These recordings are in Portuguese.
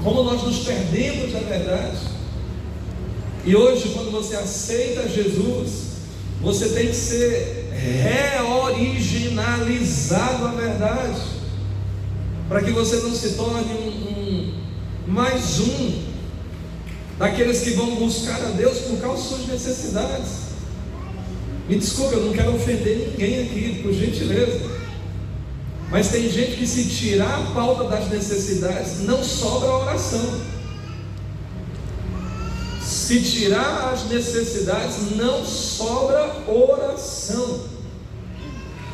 como nós nos perdemos da verdade. E hoje, quando você aceita Jesus, você tem que ser reoriginalizado à verdade, para que você não se torne mais um daqueles que vão buscar a Deus por causa de suas necessidades. Me desculpe, eu não quero ofender ninguém aqui, por gentileza, mas tem gente que, se tirar a pauta das necessidades, não sobra a oração. Se tirar as necessidades, não sobra oração.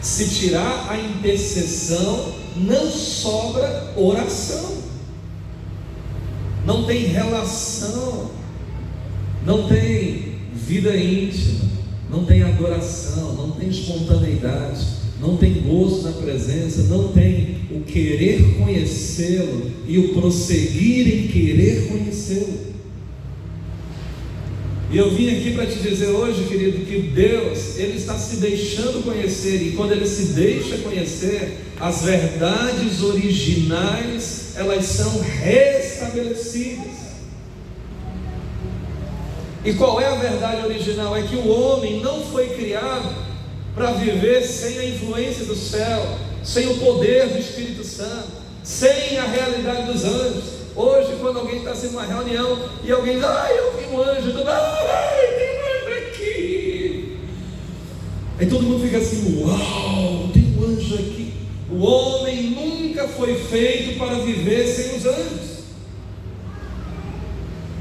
Se tirar a intercessão, não sobra oração. Não tem relação, não tem vida íntima, não tem adoração, não tem espontaneidade, não tem gozo na presença, não tem o querer conhecê-lo e o prosseguir em querer conhecê-lo. E eu vim aqui para te dizer hoje, querido, que Deus, Ele está se deixando conhecer, e quando Ele se deixa conhecer, as verdades originais, elas são restabelecidas. E qual é a verdade original? É que o homem não foi criado para viver sem a influência do céu, sem o poder do Espírito Santo, sem a realidade dos anjos. Hoje, quando alguém está assim numa reunião e alguém diz: eu vi um anjo, tem um anjo aqui. Aí todo mundo fica assim: uau, tem um anjo aqui. O homem nunca foi feito para viver sem os anjos.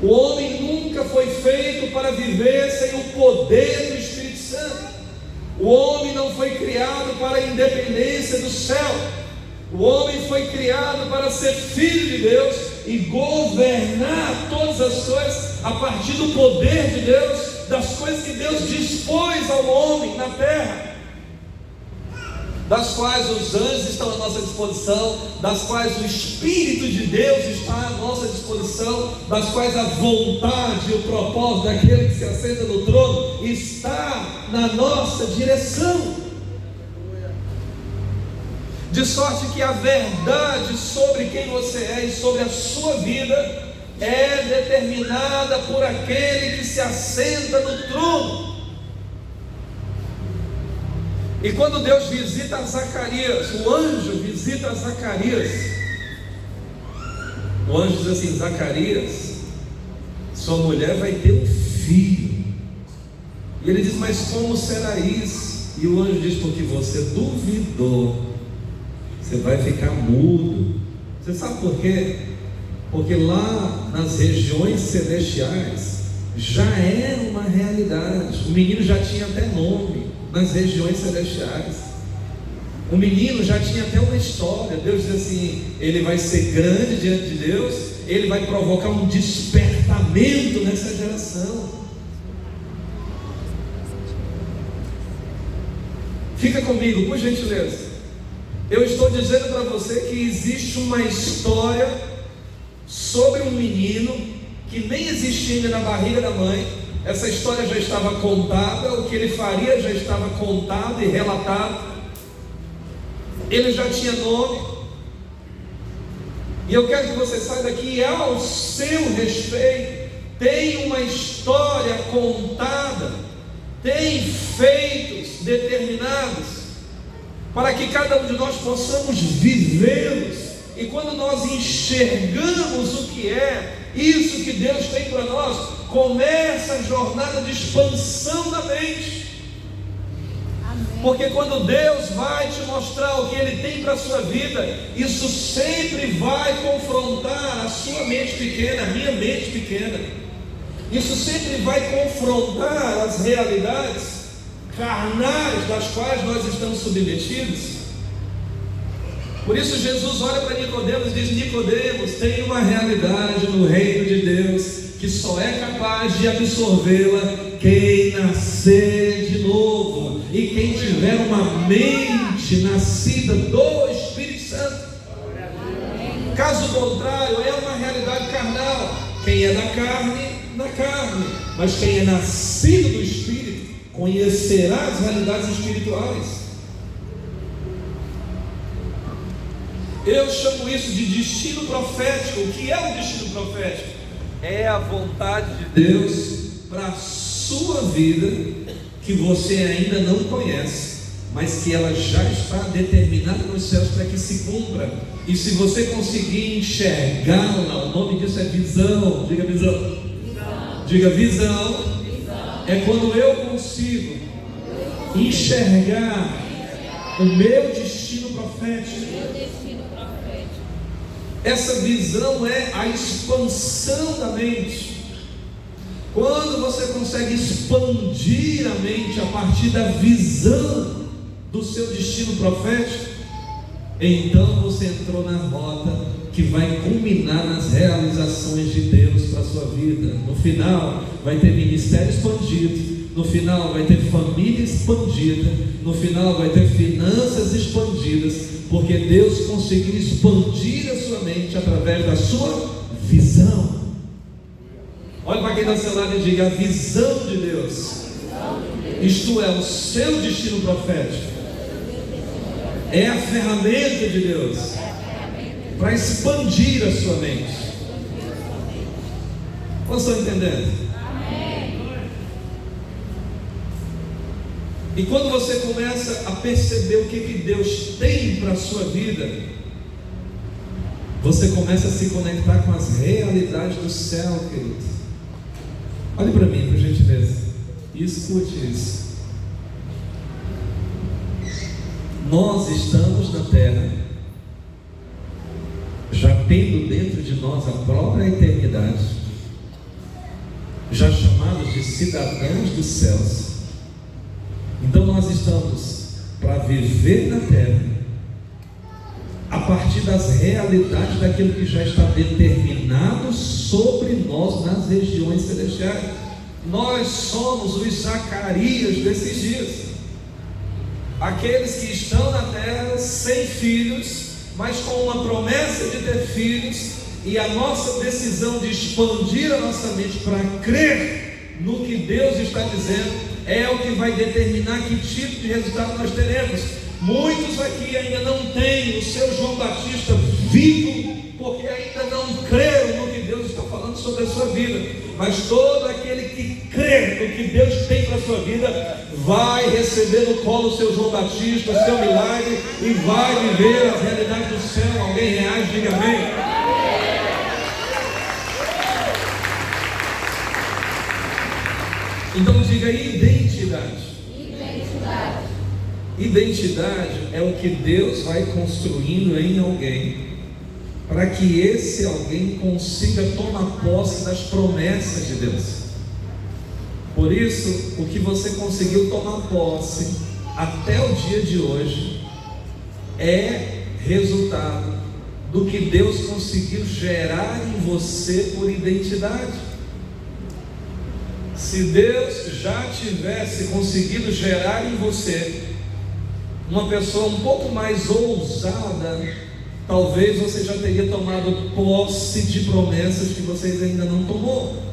O homem nunca foi feito para viver sem o poder do Espírito Santo. O homem não foi criado para a independência do céu. O homem foi criado para ser filho de Deus e governar todas as coisas a partir do poder de Deus, das coisas que Deus dispôs ao homem na terra, das quais os anjos estão à nossa disposição, das quais o Espírito de Deus está à nossa disposição, das quais a vontade e o propósito daquele que se assenta no trono está na nossa direção. De sorte que a verdade sobre quem você é e sobre a sua vida é determinada por aquele que se assenta no trono. E quando Deus visita Zacarias, o anjo visita Zacarias, o anjo diz assim: Zacarias, sua mulher vai ter um filho. E ele diz: mas como será isso? E o anjo diz: porque você duvidou, você vai ficar mudo. Você sabe por quê? Porque lá nas regiões celestiais já era uma realidade. O menino já tinha até nome nas regiões celestiais. O menino já tinha até uma história. Deus diz assim: ele vai ser grande diante de Deus, ele vai provocar um despertamento nessa geração. Fica comigo, por gentileza. Eu estou dizendo para você que existe uma história sobre um menino que nem existia ainda na barriga da mãe. Essa história já estava contada, o que ele faria já estava contado e relatado. Ele já tinha nome. E eu quero que você saiba que ao seu respeito tem uma história contada, tem feitos determinados, para que cada um de nós possamos vivê-los. E quando nós enxergamos o que é isso que Deus tem para nós, começa a jornada de expansão da mente. Amém. Porque quando Deus vai te mostrar o que Ele tem para a sua vida, isso sempre vai confrontar a sua mente pequena, a minha mente pequena. Isso sempre vai confrontar as realidades carnais das quais nós estamos submetidos. Por isso Jesus olha para Nicodemos e diz: Nicodemos, tem uma realidade no reino de Deus que só é capaz de absorvê-la quem nascer de novo e quem tiver uma mente nascida do Espírito Santo. Caso contrário, é uma realidade carnal. Quem é da carne, mas quem é nascido do Espírito conhecerá as realidades espirituais. Eu chamo isso de destino profético. O que é o destino profético? É a vontade de Deus para a sua vida, que você ainda não conhece, mas que ela já está determinada nos céus para que se cumpra. E se você conseguir enxergá-la, o nome disso é visão. Diga visão. Diga visão. É quando eu consigo enxergar o meu destino profético. Essa visão é a expansão da mente. Quando você consegue expandir a mente a partir da visão do seu destino profético, então você entrou na rota que vai culminar nas realizações de Deus para a sua vida. No final vai ter ministério expandido, no final vai ter família expandida, no final vai ter finanças expandidas, porque Deus conseguiu expandir a sua mente através da sua visão. Olha para quem está ao seu lado e diga: a visão de Deus, isto é, o seu destino profético, é a ferramenta de Deus para expandir a sua mente. Vocês estão entendendo? E quando você começa a perceber o que Deus tem para a sua vida, você começa a se conectar com as realidades do céu, querido. Olhe para mim, por gentileza, e escute isso. Nós estamos na terra, já tendo dentro de nós a própria eternidade, já chamados de cidadãos dos céus. Então nós estamos para viver na terra a partir das realidades daquilo que já está determinado sobre nós nas regiões celestiais. Nós somos os Zacarias desses dias, aqueles que estão na terra sem filhos, mas com uma promessa de ter filhos, e a nossa decisão de expandir a nossa mente para crer no que Deus está dizendo é o que vai determinar que tipo de resultado nós teremos. Muitos aqui ainda não têm o seu João Batista vivo, porque ainda não creram no que Deus está falando sobre a sua vida. Mas todo aquele que crê no que Deus tem para a sua vida vai receber no colo o seu João Batista, o seu milagre, e vai viver as realidades do céu. Alguém reage, diga amém. Então diga identidade. Identidade é o que Deus vai construindo em alguém, para que esse alguém consiga tomar posse das promessas de Deus. Por isso, o que você conseguiu tomar posse até o dia de hoje é resultado do que Deus conseguiu gerar em você por identidade. Se Deus já tivesse conseguido gerar em você uma pessoa um pouco mais ousada, talvez você já teria tomado posse de promessas que vocês ainda não tomou.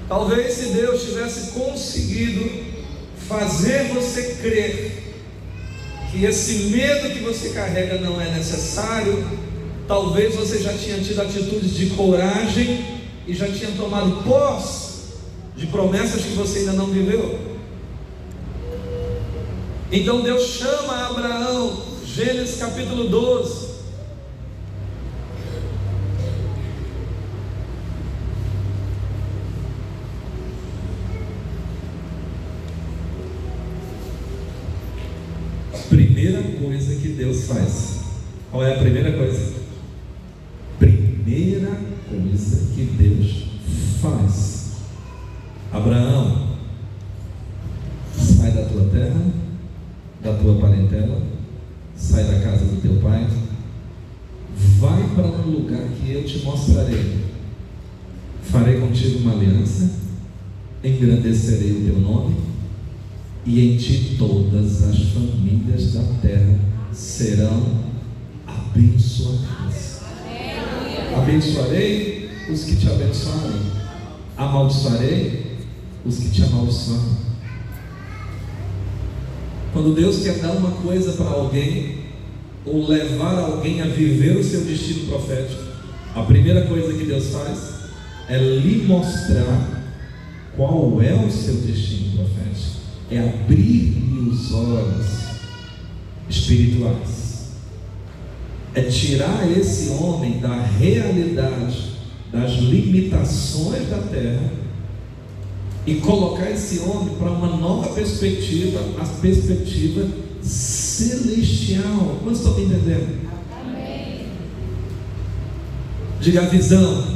Talvez, se Deus tivesse conseguido fazer você crer que esse medo que você carrega não é necessário, talvez você já tinha tido atitudes de coragem e já tinha tomado posse de promessas que você ainda não viveu. Então Deus chama Abraão, Gênesis capítulo 12. Primeira coisa que Deus faz. Qual é a primeira coisa? Primeira coisa que Deus faz: Abraão, sai da tua terra, da tua parentela, sai da casa do teu pai, vai para um lugar que eu te mostrarei. Farei contigo uma aliança, engrandecerei o teu nome, e em ti todas as famílias da terra serão abençoadas. Abençoarei os que te abençoarem, amaldiçoarei os que te amaldiçoarem. Quando Deus quer dar uma coisa para alguém, ou levar alguém a viver o seu destino profético, a primeira coisa que Deus faz é lhe mostrar qual é o seu destino profético, é abrir-lhe os olhos espirituais, é tirar esse homem da realidade, das limitações da terra, e colocar esse homem para uma nova perspectiva, a perspectiva celestial. Quantos estão me entendendo? Amém. Diga: a visão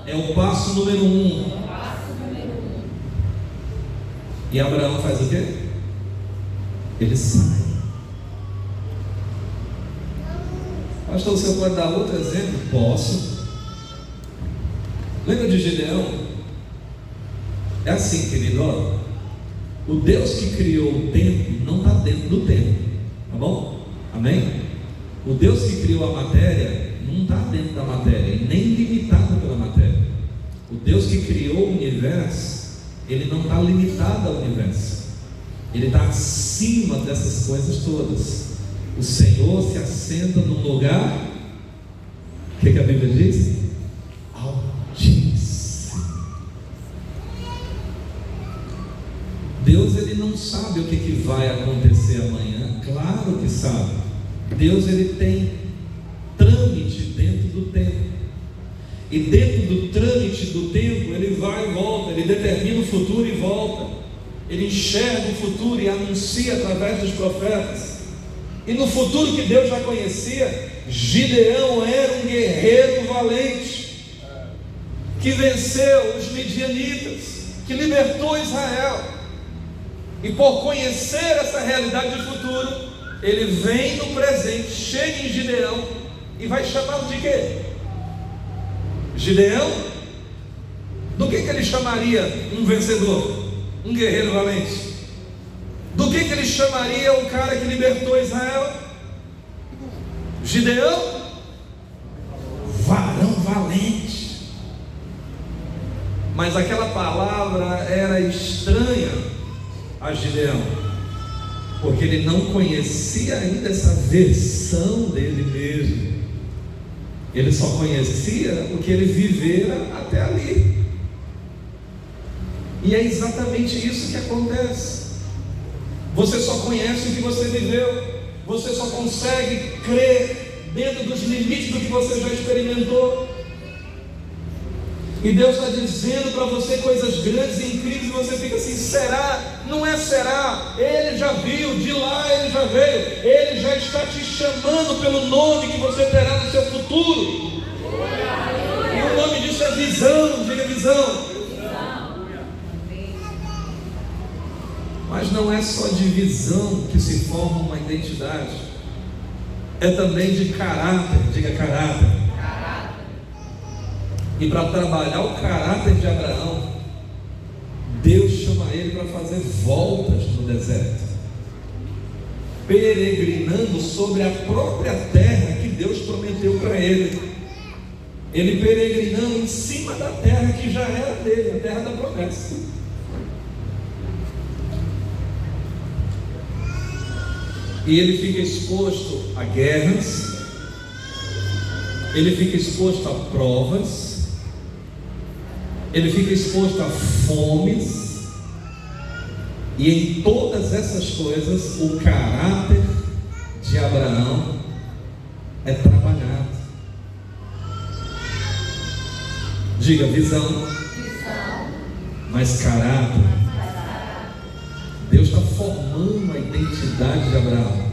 é o passo número 1. E Abraão faz o quê? Ele sai. Pastor, o senhor pode dar outro exemplo? Posso. Lembra de Gideão? É assim, querido, ó, o Deus que criou o tempo não está dentro do tempo, tá bom? Amém? O Deus que criou a matéria não está dentro da matéria, e nem limitado pela matéria. O Deus que criou o universo, ele não está limitado ao universo, ele está acima dessas coisas todas. O Senhor se assenta num lugar, o que a Bíblia diz? Altíssimo. Deus, ele não sabe o que vai acontecer amanhã. Claro que sabe. Deus, ele tem trâmite dentro do tempo, e dentro do trâmite do tempo ele vai e volta, ele determina o futuro e volta, ele enxerga o futuro e anuncia através dos profetas. E no futuro que Deus já conhecia, Gideão era um guerreiro valente, que venceu os midianitas, que libertou Israel. E por conhecer essa realidade de futuro, ele vem no presente, chega em Gideão e vai chamá-lo de quê? Gideão? Do que ele chamaria um vencedor? Um guerreiro valente? Do que ele chamaria o cara que libertou Israel? Gideão? Varão valente. Mas aquela palavra era estranha a Gideão, porque ele não conhecia ainda essa versão dele mesmo. Ele só conhecia o que ele vivera até ali. E é exatamente isso que acontece. Você só conhece o que você viveu, você só consegue crer dentro dos limites do que você já experimentou. E Deus está dizendo para você coisas grandes e incríveis, e você fica assim: será? Não é será? Ele já viu, de lá ele já veio, ele já está te chamando pelo nome que você terá no seu futuro. E o nome disso é visão. Diga: visão. Mas não é só de visão que se forma uma identidade, é também de caráter. Diga: caráter. E para trabalhar o caráter de Abraão, Deus chama ele para fazer voltas no deserto, peregrinando sobre a própria terra que Deus prometeu para ele. Ele peregrinando em cima da terra que já era dele, a terra da promessa. E ele fica exposto a guerras, ele fica exposto a provas, ele fica exposto a fomes, e em todas essas coisas o caráter de Abraão é trabalhado. Diga: visão. Mas caráter. Deus está formando a identidade de Abraão.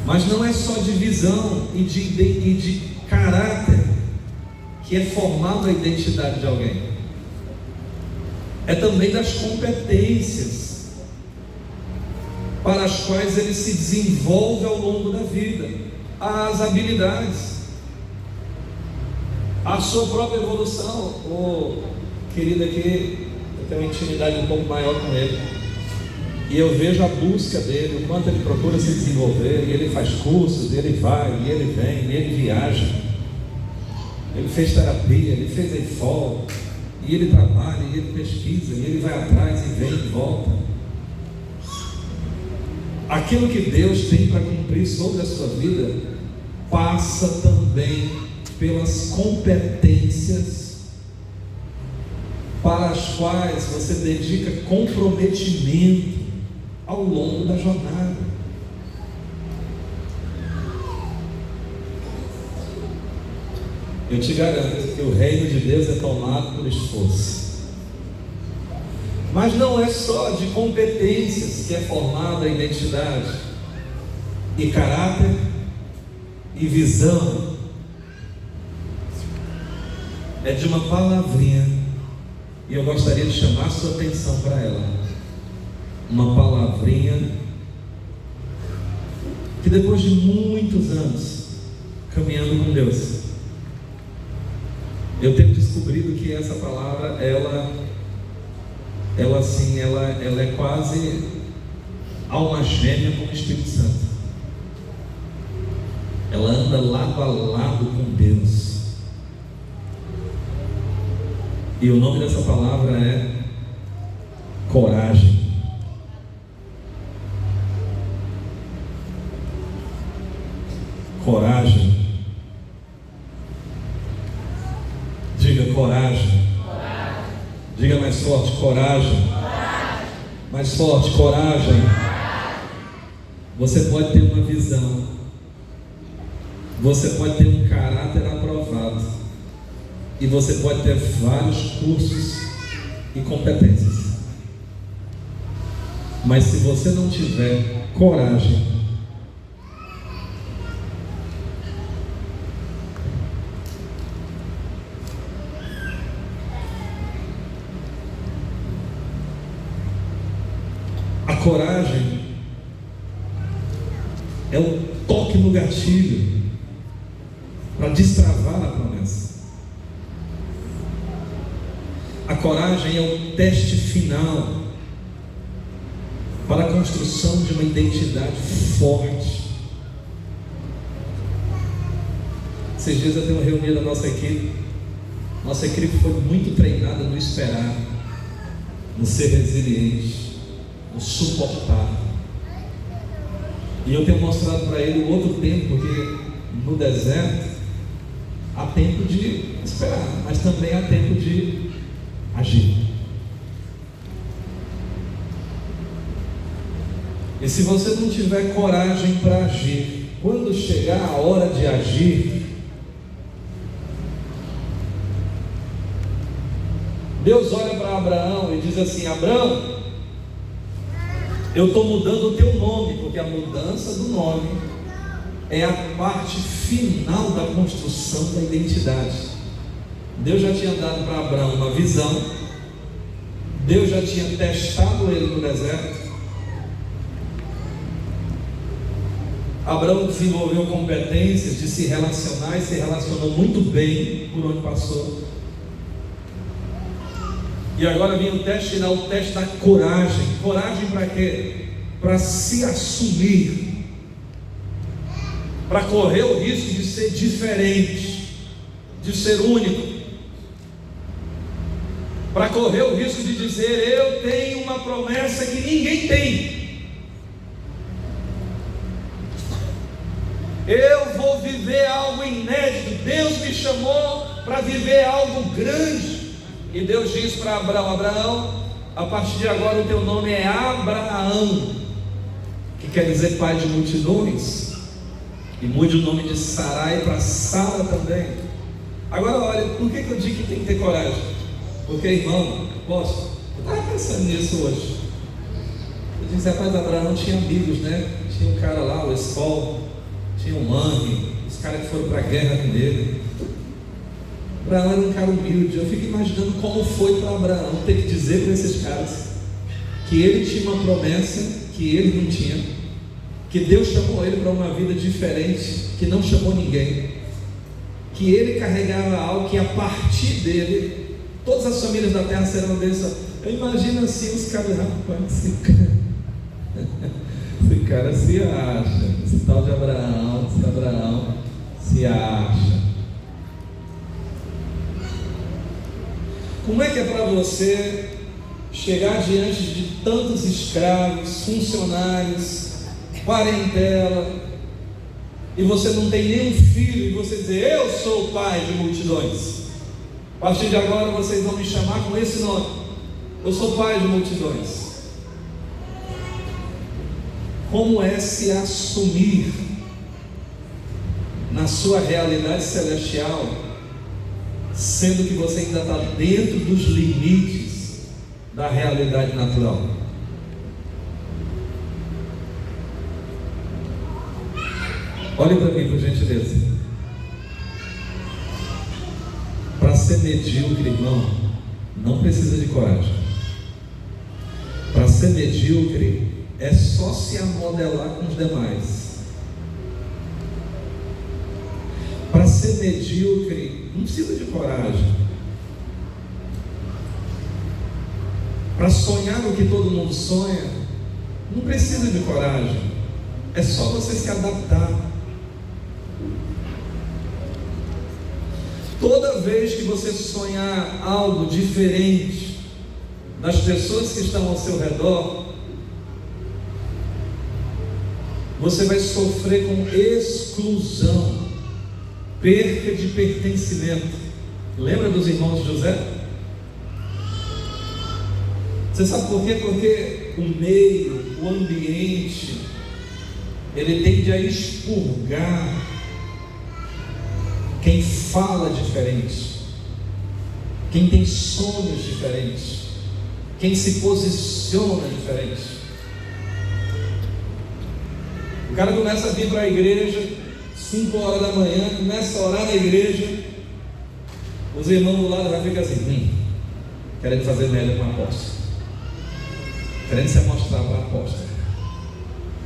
Mas não é só de visão e de caráter que é formada a identidade de alguém, é também das competências para as quais ele se desenvolve ao longo da vida, as habilidades, a sua própria evolução. O querido aqui, eu tenho uma intimidade um pouco maior com ele, e eu vejo a busca dele, o quanto ele procura se desenvolver, e ele faz cursos, ele vai, e ele vem, e ele viaja. Ele fez terapia, ele fez EFOL, e ele trabalha, e ele pesquisa, e ele vai atrás e vem e volta. aquilo que Deus tem para cumprir sobre a sua vida passa também pelas competências para as quais você dedica comprometimento ao longo da jornada. Eu te garanto que o reino de Deus é tomado por esforço. Mas não é só de competências que é formada a identidade, e caráter, e visão. É de uma palavrinha, e eu gostaria de chamar a sua atenção para ela. Uma palavrinha que depois de muitos anos caminhando com Deus, eu tenho descobrido que essa palavra, ela é quase alma gêmea com o Espírito Santo. Ela anda lado a lado com Deus. E o nome dessa palavra é coragem. Coragem. Diga coragem. Coragem. Diga mais forte, coragem. Coragem. Mais forte, coragem. Coragem. Você pode ter uma visão. Você pode ter um caráter aprovado. E você pode ter vários cursos e competências. Mas se você não tiver coragem, a coragem é o toque no gatilho para destravar a promessa. A coragem é o teste final para a construção de uma identidade forte. Esses dias eu tenho reunido a nossa equipe. Nossa equipe foi muito treinada no esperar, no ser resiliente, no suportar. E eu tenho mostrado para ele o outro tempo, porque no deserto há tempo de esperar, mas também há tempo de agir. E se você não tiver coragem para agir, quando chegar a hora de agir, Deus olha para Abraão e diz assim: Abraão, eu estou mudando o teu nome, porque a mudança do nome é a parte final da construção da identidade. Deus já tinha dado para Abraão uma visão, Deus já tinha testado ele no deserto. Abraão desenvolveu competências de se relacionar e se relacionou muito bem por onde passou. E agora vem o teste final, o teste da coragem. Coragem para quê? Para se assumir, para correr o risco de ser diferente, de ser único, para correr o risco de dizer: eu tenho uma promessa que ninguém tem, eu vou viver algo inédito, Deus me chamou para viver algo grande. E Deus diz para Abraão: Abraão, a partir de agora o teu nome é Abraão, que quer dizer pai de multidões. E mude o nome de Sarai para Sara também. Agora olha, por que eu digo que tem que ter coragem? Porque, irmão, posso? Eu estava pensando nisso hoje. Eu disse: rapaz, Abraão tinha amigos, né? Tinha um cara lá, o Escol, tinha o Manri, os caras que foram para a guerra com ele. Abraão era um cara humilde. Eu fico imaginando como foi para Abraão ter que dizer para esses caras que ele tinha uma promessa que ele não tinha, que Deus chamou ele para uma vida diferente, que não chamou ninguém, que ele carregava algo que a partir dele todas as famílias da terra serão dele. Eu imagino assim os caras: rapaz, esse cara se acha, esse tal de Abraão, esse Abraão se acha. Como é que é para você chegar diante de tantos escravos, funcionários, parentela, e você não tem nenhum filho, e você dizer: eu sou pai de multidões. A partir de agora vocês vão me chamar com esse nome: eu sou pai de multidões. Como é se assumir na sua realidade celestial, sendo que você ainda está dentro dos limites da realidade natural? Olhe para mim, por gentileza. Para ser medíocre, irmão, não precisa de coragem. Para ser medíocre, é só se amodelar com os demais. Para ser medíocre, não precisa de coragem. Para sonhar no que todo mundo sonha, não precisa de coragem. É só você se adaptar. Toda vez que você sonhar algo diferente das pessoas que estão ao seu redor, você vai sofrer com exclusão, perca de pertencimento. Lembra dos irmãos de José? Você sabe por quê? Porque o meio, o ambiente, ele tende a expurgar quem fala diferente, quem tem sonhos diferentes, quem se posiciona diferente. O cara começa a vir para a igreja 5 horas da manhã, começa a orar na igreja, os irmãos do lado vai ficar assim: querendo fazer média com a apóstolo, querendo se mostrar para a apóstolo.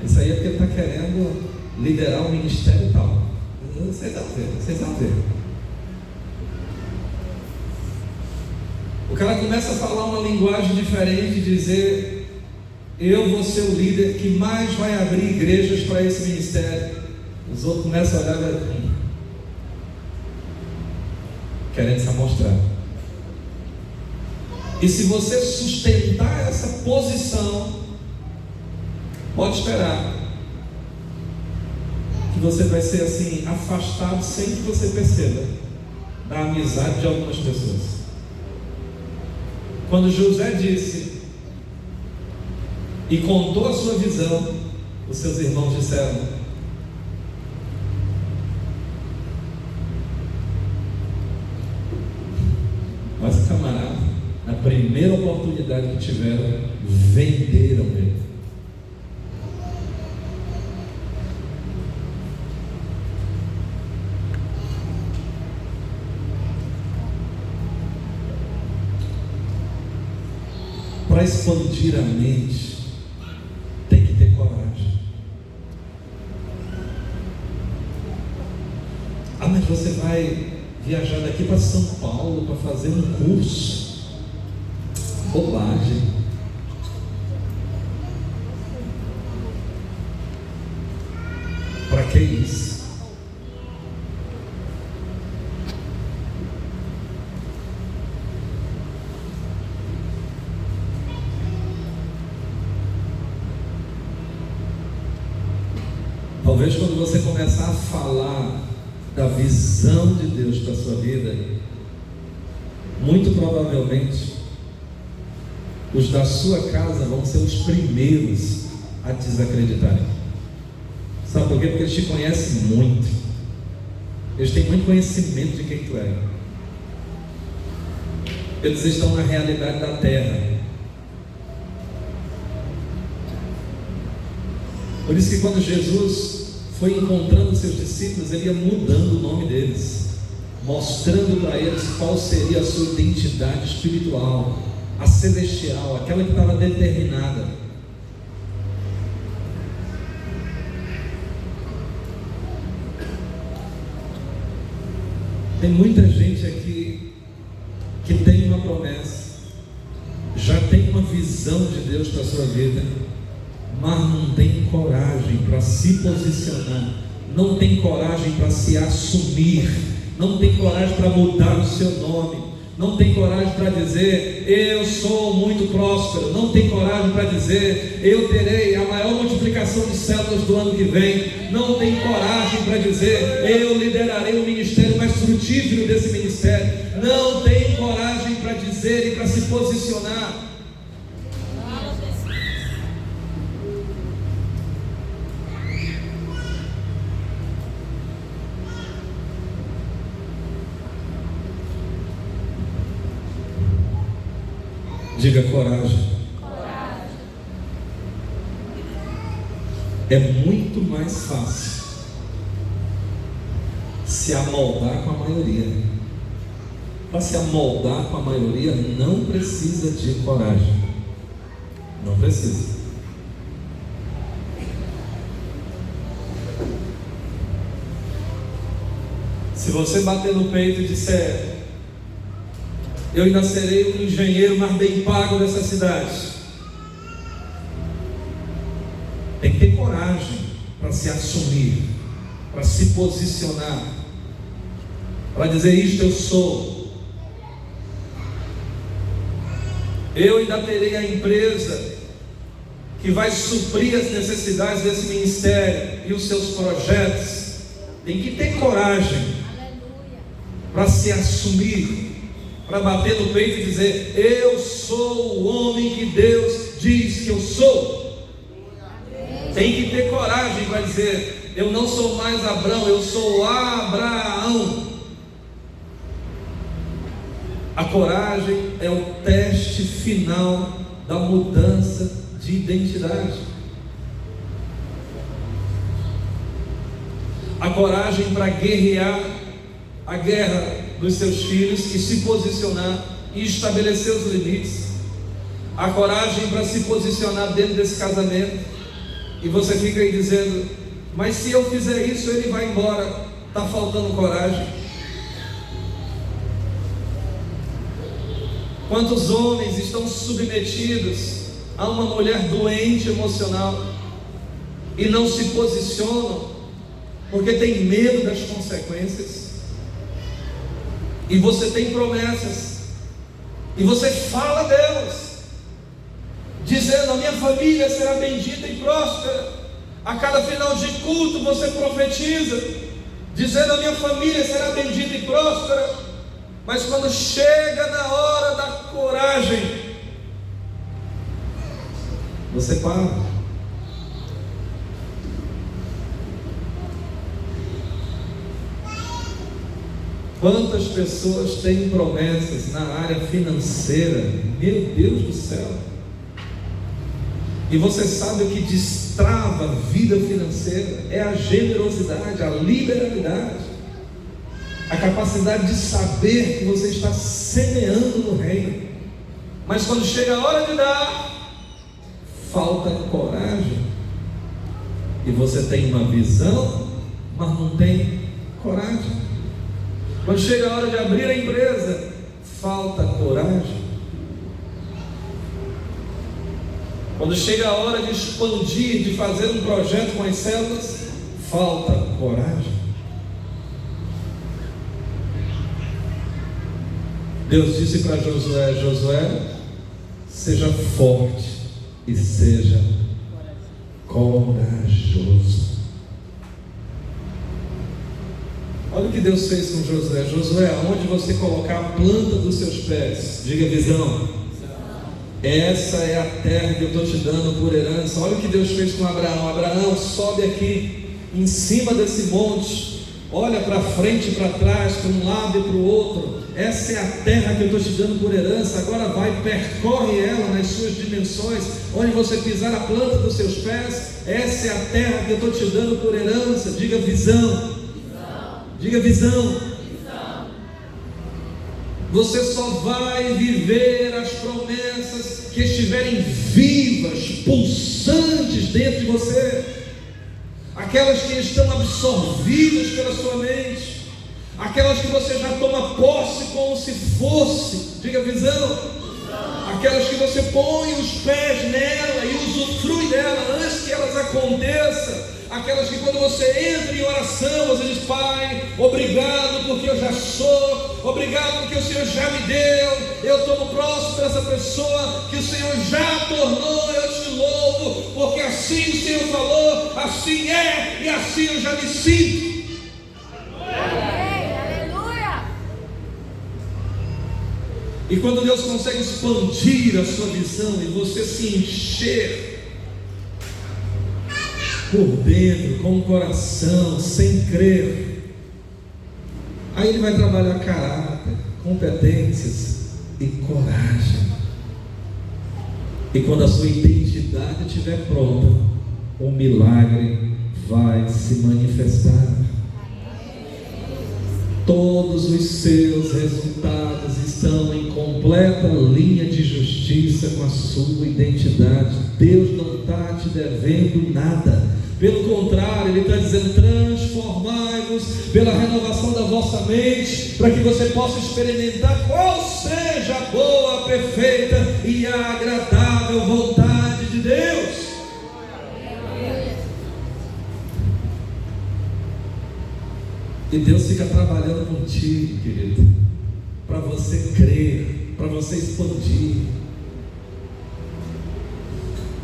Isso aí é porque ele está querendo liderar o ministério e tal. Vocês vão ver. O cara começa a falar uma linguagem diferente, dizer: eu vou ser o líder que mais vai abrir igrejas para esse ministério. Os outros começam a olhar assim, querendo se mostrar. E se você sustentar essa posição, pode esperar que você vai ser assim, afastado sem que você perceba da amizade de algumas pessoas. Quando José disse e contou a sua visão, os seus irmãos disseram: mas camarada, na primeira oportunidade que tiveram, venderam ele. Para expandir a mente, tem que ter coragem. Ah, mas você vai viajar daqui para São Paulo para fazer um curso? Bobagem. Para que isso? Talvez quando você começar a falar da visão de Deus para a sua vida, muito provavelmente os da sua casa vão ser os primeiros a desacreditarem. Sabe por quê? Porque eles te conhecem muito. Eles têm muito conhecimento de quem tu é. Eles estão na realidade da terra. Por isso que quando Jesus foi encontrando seus discípulos, ele ia mudando o nome deles, mostrando para eles qual seria a sua identidade espiritual, a celestial, aquela que estava determinada. Tem muita gente aqui que tem uma promessa, já tem uma visão de Deus para a sua vida, mas não tem coragem para se posicionar, não tem coragem para se assumir, não tem coragem para mudar o seu nome, não tem coragem para dizer: eu sou muito próspero. Não tem coragem para dizer: eu terei a maior multiplicação de células do ano que vem. Não tem coragem para dizer: eu liderarei o ministério mais frutífero desse ministério. Não tem coragem para dizer e para se posicionar. Diga: coragem. Coragem. É muito mais fácil se amoldar com a maioria. Para se amoldar com a maioria não precisa de coragem. Não precisa. Se você bater no peito e disser: eu ainda serei o engenheiro mais bem pago dessa cidade, tem que ter coragem para se assumir, para se posicionar, para dizer: isto eu sou. Eu ainda terei a empresa que vai suprir as necessidades desse ministério e os seus projetos. Tem que ter coragem para se assumir, para bater no peito e dizer: eu sou o homem que Deus diz que eu sou. Tem que ter coragem para dizer: eu não sou mais Abrão, eu sou Abraão. A coragem é o teste final da mudança de identidade. A coragem para guerrear a guerra dos seus filhos e se posicionar e estabelecer os limites. A coragem para se posicionar dentro desse casamento. E você fica aí dizendo: mas se eu fizer isso ele vai embora. Está faltando coragem. Quantos homens estão submetidos a uma mulher doente emocional e não se posicionam porque tem medo das consequências? E você tem promessas, e você fala delas, dizendo: a minha família será bendita e próspera. A cada final de culto você profetiza, dizendo: a minha família será bendita e próspera. Mas quando chega na hora da coragem, você para. Quantas pessoas têm promessas na área financeira? Meu Deus do céu! E você sabe o que destrava a vida financeira? É a generosidade, a liberalidade, a capacidade de saber que você está semeando no reino. Mas quando chega a hora de dar, falta coragem. E você tem uma visão, mas não tem coragem. Quando chega a hora de abrir a empresa, falta coragem. Quando chega a hora de expandir, de fazer um projeto com as células, falta coragem. Deus disse para Josué: Josué, seja forte e seja corajoso. Olha o que Deus fez com Josué. Josué, aonde você colocar a planta dos seus pés, diga: visão. Essa é a terra que eu estou te dando por herança. Olha o que Deus fez com Abraão. Abraão, sobe aqui em cima desse monte, olha para frente e para trás, para um lado e para o outro. Essa é a terra que eu estou te dando por herança. Agora vai, percorre ela nas suas dimensões, onde você pisar a planta dos seus pés. Essa é a terra que eu estou te dando por herança. Diga: visão. Diga: visão. Você só vai viver as promessas que estiverem vivas, pulsantes dentro de você, aquelas que estão absorvidas pela sua mente, aquelas que você já toma posse como se fosse. Diga: visão. Aquelas que você põe os pés nela e usufrui dela antes que elas aconteçam. Aquelas que quando você entra em oração, você diz: Pai, obrigado porque eu já sou. obrigado porque o Senhor já me deu, eu estou no próximo dessa pessoa que o Senhor já tornou, eu te louvo, porque assim o Senhor falou, assim é, e assim eu já me sinto. E quando Deus consegue expandir a sua visão e você se encher por dentro, com o coração, sem crer, aí Ele vai trabalhar caráter, competências e coragem. E quando a sua identidade estiver pronta, o milagre vai se manifestar. Todos os seus resultados estão em completa linha de justiça com a sua identidade. Deus não está te devendo nada. Pelo contrário, Ele está dizendo: transformai-vos pela renovação da vossa mente, para que você possa experimentar qual seja a boa, perfeita e agradável vontade de Deus. E Deus fica trabalhando contigo, querido, para você crer, para você expandir.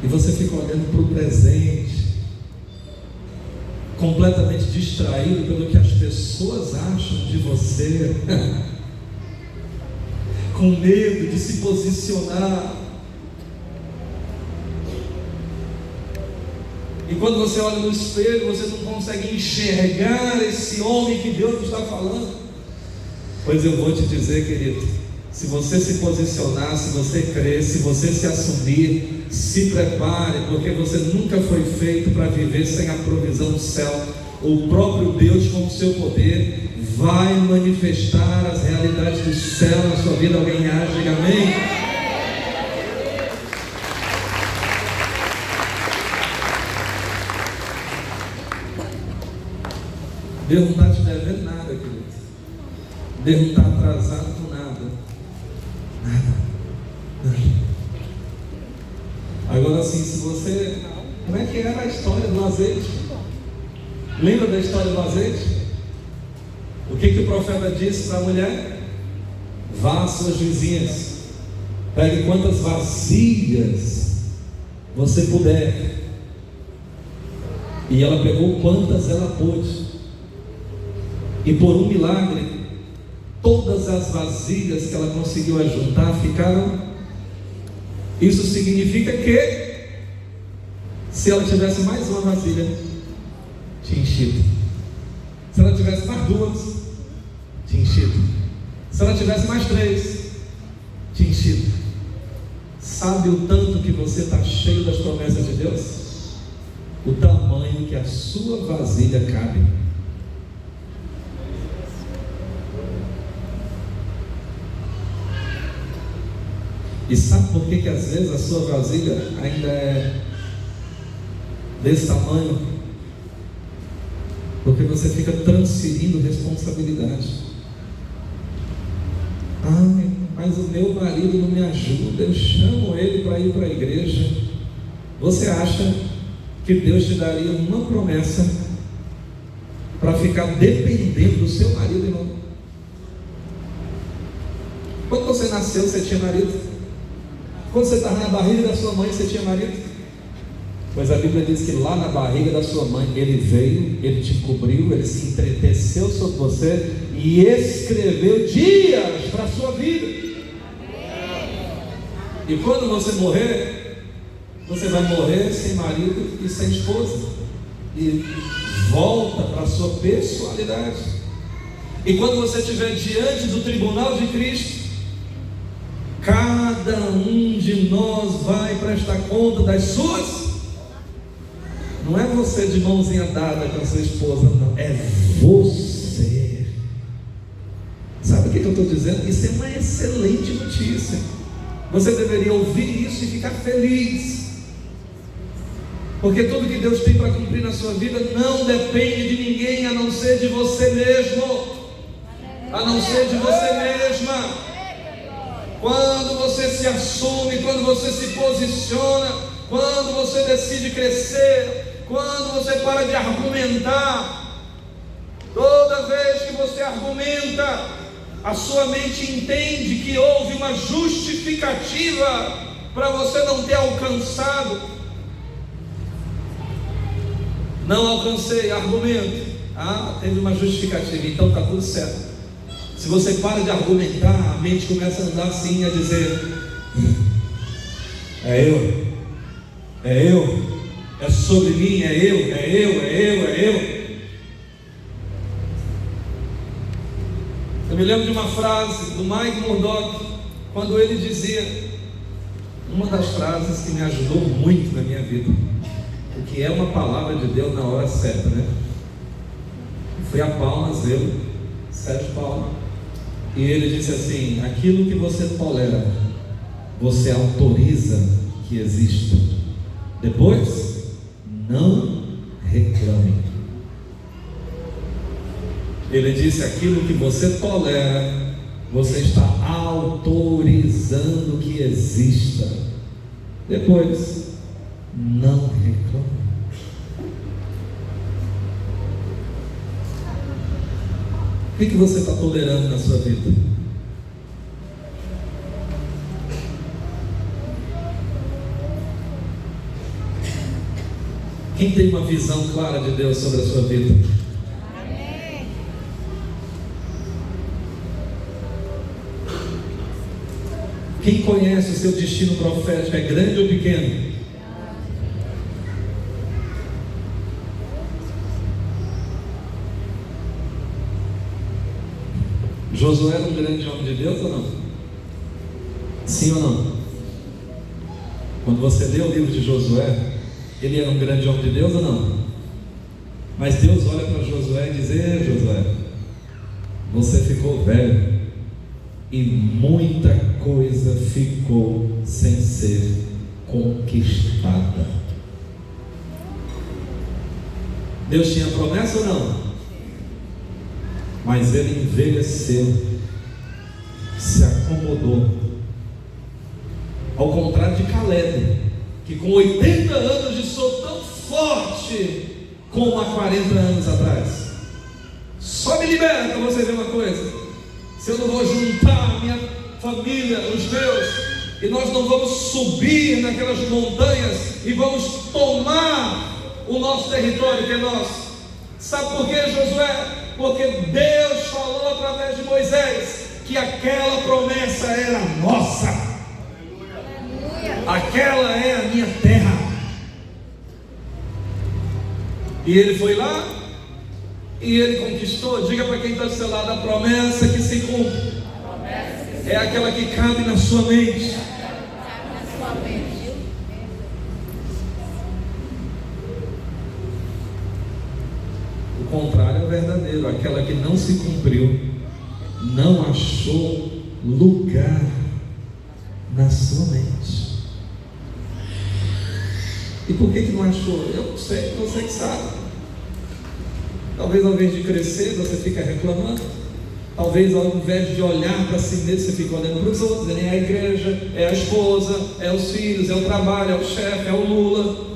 E você fica olhando para o presente, completamente distraído pelo que as pessoas acham de você, com medo de se posicionar. E quando você olha no espelho, você não consegue enxergar esse homem que Deus está falando. Pois eu vou te dizer, querido, se você se posicionar, se você crer, se você se assumir, se prepare, porque você nunca foi feito para viver sem a provisão do céu. O próprio Deus, com o seu poder, vai manifestar as realidades do céu na sua vida. Alguém acha? Diga amém. Deus não está te devendo nada, querido. Deus não está atrasado com nada. Nada. Agora sim, se você... Como é que era a história do azeite? Lembra da história do azeite? O que o profeta disse para a mulher? Vá às suas vizinhas, pegue quantas vasilhas você puder. E ela pegou quantas ela pôde. E por um milagre, todas as vasilhas que ela conseguiu ajuntar ficaram. Isso significa que, se ela tivesse mais uma vasilha, tinha enchido. Se ela tivesse mais duas, tinha enchido. Se ela tivesse mais três, tinha enchido. Sabe o tanto que você está cheio das promessas de Deus? O tamanho que a sua vasilha cabe. E sabe por que às vezes a sua vasilha ainda é desse tamanho? Porque você fica transferindo responsabilidade. Ai, mas o meu marido não me ajuda, eu chamo ele para ir para a igreja. Você acha que Deus te daria uma promessa para ficar dependendo do seu marido, irmão? Quando você nasceu, você tinha marido? Quando você estava na barriga da sua mãe, você tinha marido? Pois a Bíblia diz que lá na barriga da sua mãe, Ele veio, Ele te cobriu, Ele se entreteceu sobre você e escreveu dias para a sua vida. E quando você morrer, você vai morrer sem marido e sem esposa. E volta para a sua pessoalidade. E quando você estiver diante do tribunal de Cristo, cada um de nós vai prestar conta das suas. Não é você de mãozinha dada com a sua esposa, não. É você. Sabe o que eu estou dizendo? Isso é uma excelente notícia. Você deveria ouvir isso e ficar feliz. Porque tudo que Deus tem para cumprir na sua vida não depende de ninguém a não ser de você mesmo. A não ser de você mesma. Quando você se assume, quando você se posiciona, quando você decide crescer, quando você para de argumentar, toda vez que você argumenta, A sua mente entende que houve uma justificativa para você não ter alcançado. Não alcancei, argumento. Teve uma justificativa, então está tudo certo. Se você para de argumentar, a mente começa a andar assim, a dizer: é eu, é sobre mim, é eu. Eu me lembro de uma frase do Mike Murdock, quando ele dizia, uma das frases que me ajudou muito na minha vida, o que é uma palavra de Deus na hora certa, né? Fui a Palmas, Sérgio Paulo, e ele disse assim: aquilo que você tolera, você autoriza que exista. Depois, não reclame. Ele disse: aquilo que você tolera, você está autorizando que exista. Depois, não reclame. O que você está tolerando na sua vida? Quem tem uma visão clara de Deus sobre a sua vida? Amém. Quem conhece o seu destino profético, é grande ou pequeno? Josué era um grande homem de Deus ou não? Sim ou não? Quando você lê o livro de Josué, ele era um grande homem de Deus ou não? Mas Deus olha para Josué e diz: Josué, você ficou velho e muita coisa ficou sem ser conquistada. Deus tinha promessa ou não? Mas ele envelheceu, se acomodou. Ao contrário de Caleb, que com 80 anos dissou tão forte como há 40 anos atrás. Só me libera para você ver uma coisa: se eu não vou juntar a minha família, os meus, e nós não vamos subir naquelas montanhas e vamos tomar o nosso território que é nosso. Sabe por quê, Josué? Porque Deus falou através de Moisés que aquela promessa era nossa. Aquela é a minha terra. E ele foi lá e ele conquistou. Diga para quem está do seu lado: a promessa que se cumpre é aquela que cabe na sua mente. O contrário é o verdadeiro. Aquela que não se cumpriu não achou lugar na sua mente. E por que não achou? Eu não sei, você que sabe. Talvez ao invés de crescer, você fica reclamando. Talvez ao invés de olhar para si mesmo, você fica olhando para os outros. É a igreja, é a esposa, é os filhos, é o trabalho, é o chefe, é o Lula.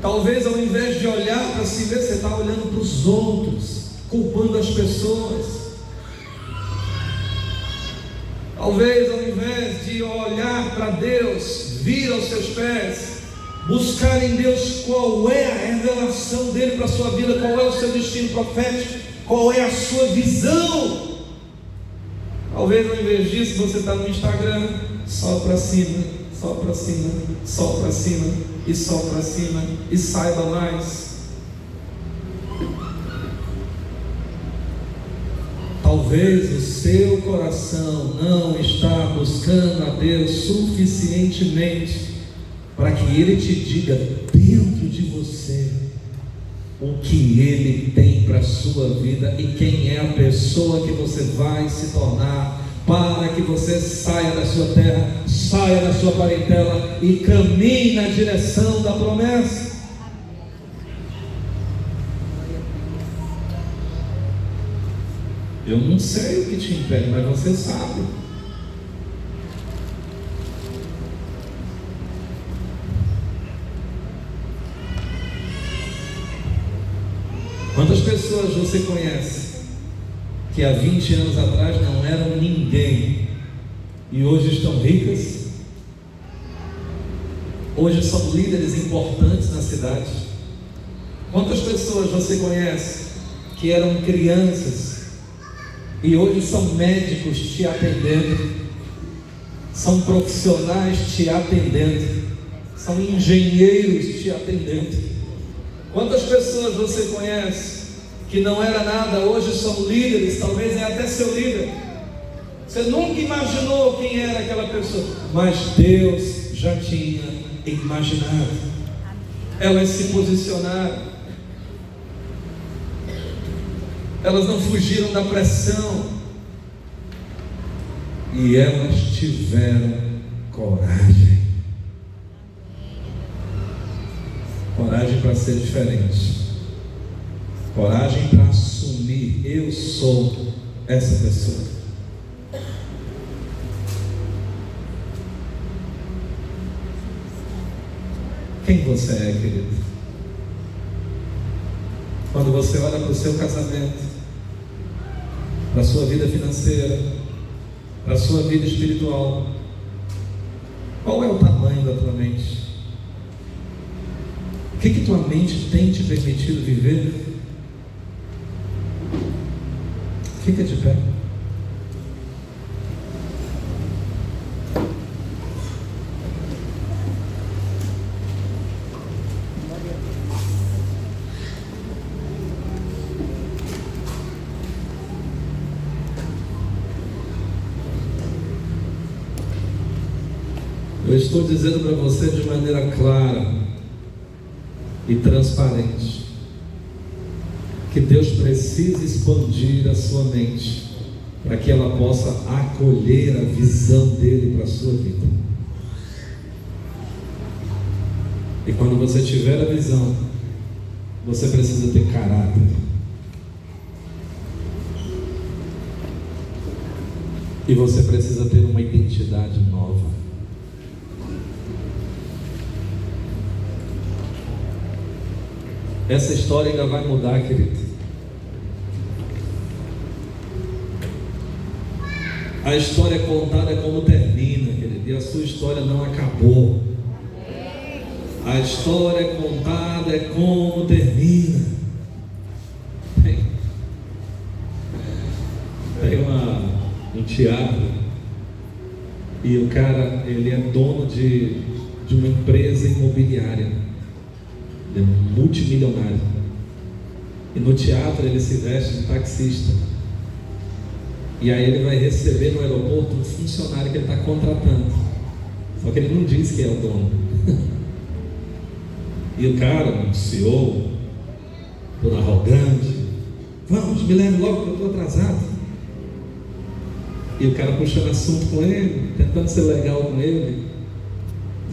Talvez ao invés de olhar para si mesmo, você está olhando para os outros, culpando as pessoas. Talvez ao invés de olhar para Deus, vir aos seus pés, buscar em Deus qual é a revelação dele para a sua vida, qual é o seu destino profético, qual é a sua visão. Talvez ao invés disso você está no Instagram, só para cima, só para cima, só para cima e só para cima, e saiba mais. Talvez o seu coração não está buscando a Deus suficientemente para que Ele te diga dentro de você o que Ele tem para a sua vida e quem é a pessoa que você vai se tornar, para que você saia da sua terra, saia da sua parentela e caminhe na direção da promessa. Eu não sei o que te impede, mas você sabe. Quantas pessoas você conhece que há 20 anos atrás não eram ninguém e hoje estão ricas? Hoje são líderes importantes na cidade. Quantas pessoas você conhece que eram crianças e hoje são médicos te atendendo, são profissionais te atendendo, são engenheiros te atendendo? Quantas pessoas você conhece que não era nada, hoje são líderes, talvez é até seu líder? Você nunca imaginou quem era aquela pessoa, mas Deus já tinha imaginado. Elas se posicionaram, elas não fugiram da pressão, e elas tiveram coragem. Coragem para ser diferente, coragem para assumir: eu sou essa pessoa. Quem você é, querido? Quando você olha para o seu casamento, para a sua vida financeira, para a sua vida espiritual, qual é o tamanho da tua mente? O que tua mente tem te permitido viver? Fica de pé. Eu estou dizendo para você de maneira clara e transparente que Deus precisa expandir a sua mente para que ela possa acolher a visão dele para a sua vida. E quando você tiver a visão, você precisa ter caráter. E você precisa ter uma identidade nova. Essa história ainda vai mudar, querido. A história é contada como termina, querido, e a sua história não acabou. A história é contada como termina. Tem um teatro e o cara, ele é dono de uma empresa imobiliária. Ele é multimilionário. E no teatro ele se veste de taxista. E aí ele vai receber no aeroporto um funcionário que ele está contratando. Só que ele não diz que é o dono. E o cara, um CEO, todo arrogante: vamos, me leve logo que eu estou atrasado. E o cara puxando assunto com ele, tentando ser legal com ele.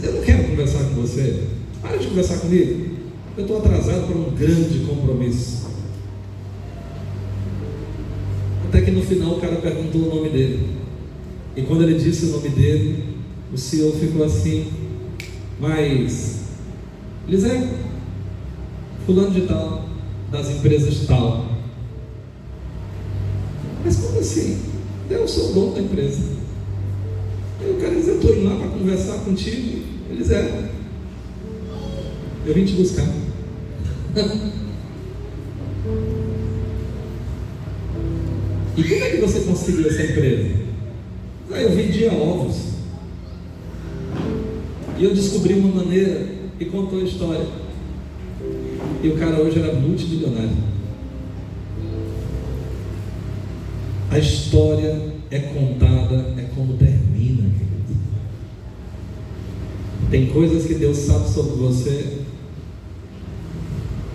Eu não quero conversar com você. Para de conversar comigo. Eu estou atrasado para um grande compromisso. Até que no final o cara perguntou o nome dele. E quando ele disse o nome dele, o CEO ficou assim: mas Eliseu, fulano de tal, das empresas tal. Mas como assim? Eu sou o dono da empresa. E o cara diz: eu estou indo lá para conversar contigo. Eliseu, eu vim te buscar. E como é que você conseguiu essa empresa? Eu vendia ovos. E eu descobri uma maneira e contou a história. E o cara hoje era multimilionário. A história é contada, é como termina, querido. Tem coisas que Deus sabe sobre você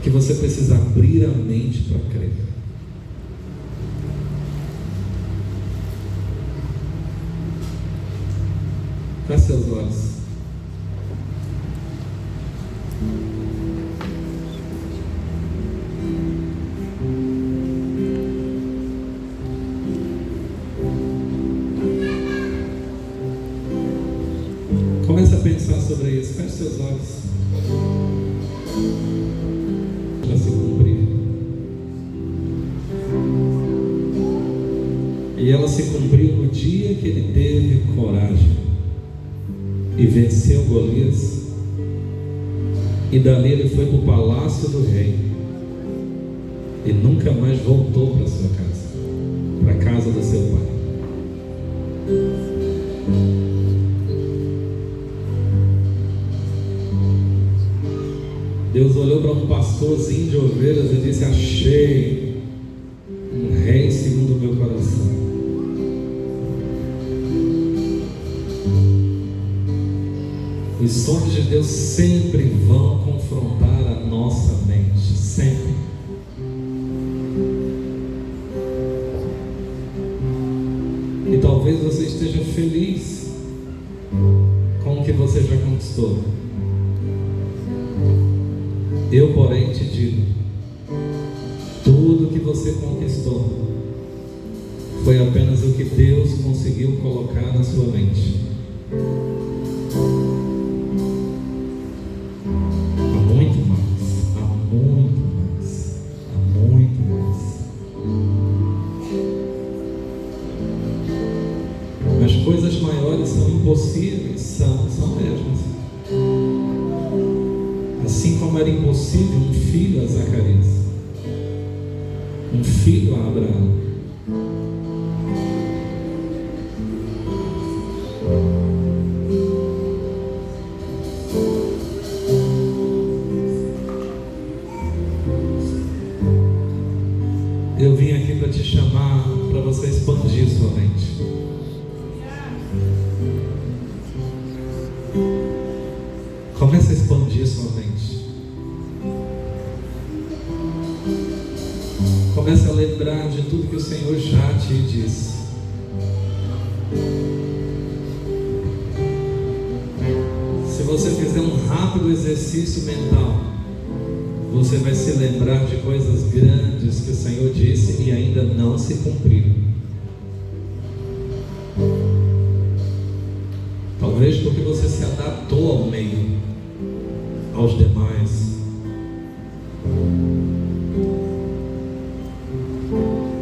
que você precisa abrir a mente para crer. Feche seus olhos. Comece a pensar sobre isso. Feche seus olhos. Para se cumprir. E ela se cumpriu no dia que ele teve coragem e venceu Golias. E dali ele foi para o palácio do rei e nunca mais voltou para sua casa, para a casa do seu pai. Deus olhou para um pastorzinho de ovelhas e disse: achei um rei segundo o meu coração. Os sonhos de Deus sempre vão confrontar a nossa mente, sempre. E talvez você esteja feliz com o que você já conquistou. Eu, porém, te digo: tudo que você conquistou foi apenas o que Deus conseguiu colocar na sua mente. Há muito mais, há muito mais, há muito mais. Mas coisas maiores são impossíveis, são mesmo. Assim como era impossível um filho a Zacarias, um filho a Abraão. Eu vim aqui para te chamar, para você expandir sua mente. Comece a expandir sua mente. Comece a lembrar de tudo que o Senhor já te disse. Se você fizer um rápido exercício mental, você vai se lembrar de coisas grandes que o Senhor disse e ainda não se cumpriram. Talvez porque você se adaptou ao meio, aos demais.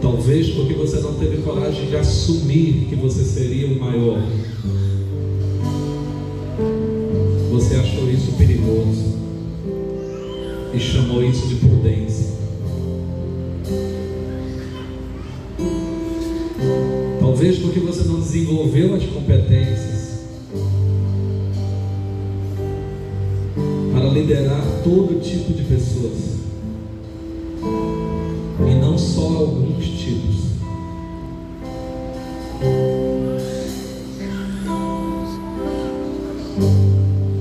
Talvez porque você não teve coragem de assumir que você seria o maior. Você achou isso perigoso e chamou isso de prudência. Talvez porque você não desenvolveu as competências para liderar todo tipo de pessoas, e não só alguns tipos.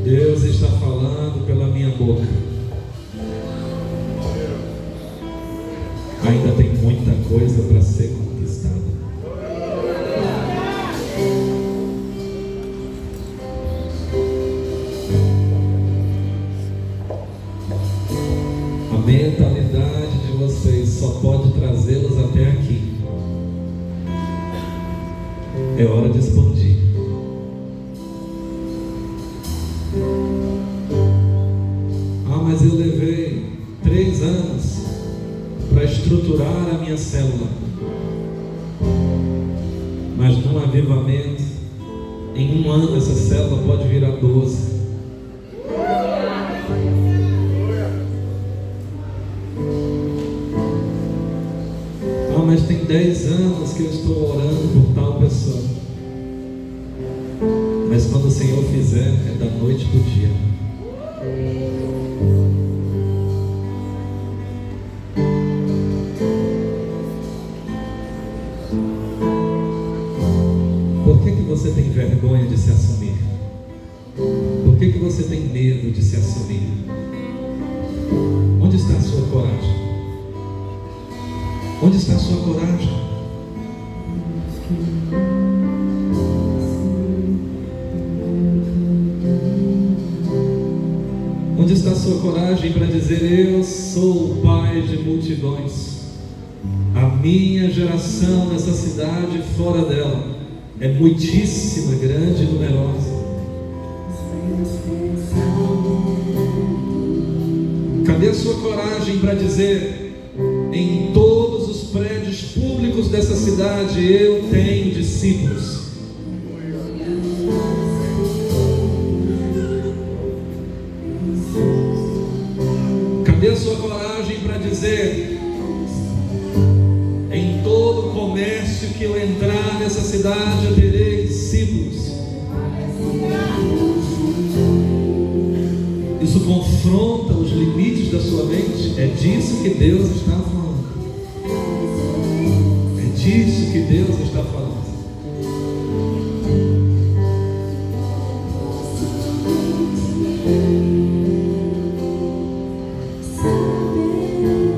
Deus está falando pela minha boca. Ainda tem muita coisa para ser conquistada. A mentalidade de vocês só pode trazê-los até aqui. É hora de expandir. Mas eu levei 3 anos para estruturar a minha célula. Mas num avivamento, em 1 ano essa célula pode virar 12. Mas tem 10 anos que eu estou orando por tal pessoa. Mas quando o Senhor fizer, é da noite para o dia. Por que você tem vergonha de se assumir? Por que você tem medo de se assumir? Onde está a sua coragem? Onde está a sua coragem? Onde está a sua coragem para dizer: eu sou o pai de multidões, a minha geração nessa cidade e fora dela é muitíssima, grande e numerosa. Cadê a sua coragem para dizer: em todos os prédios públicos dessa cidade: eu tenho discípulos. Cadê a sua coragem para dizer: em todo comércio que eu entrar nessa cidade, eu terei discípulos? Isso confronta os limites da sua mente. É disso que Deus está falando. É disso que Deus está falando.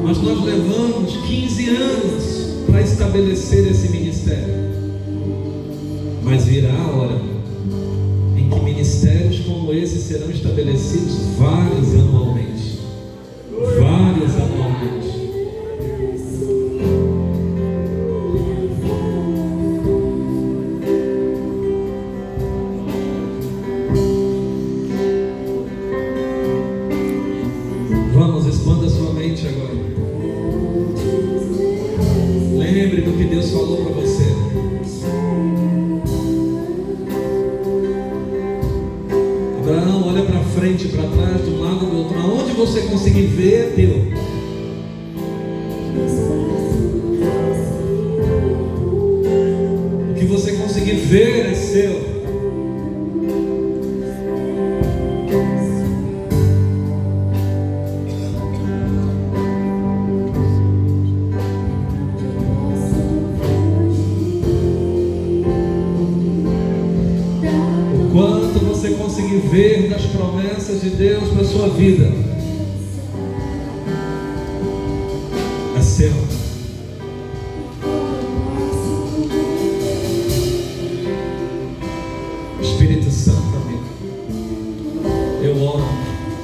Mas nós levamos 15 anos para estabelecer esse ministério. Mas virá a hora em que ministérios como esse serão estabelecidos vários anualmente. Vários anualmente. Vamos, expanda sua mente agora. Lembre do que Deus falou para você. Abraão, olha para frente, para trás, de um lado e do outro. Aonde você conseguir ver, é teu. O que você conseguir ver é seu. Quanto você conseguir ver das promessas de Deus para a sua vida,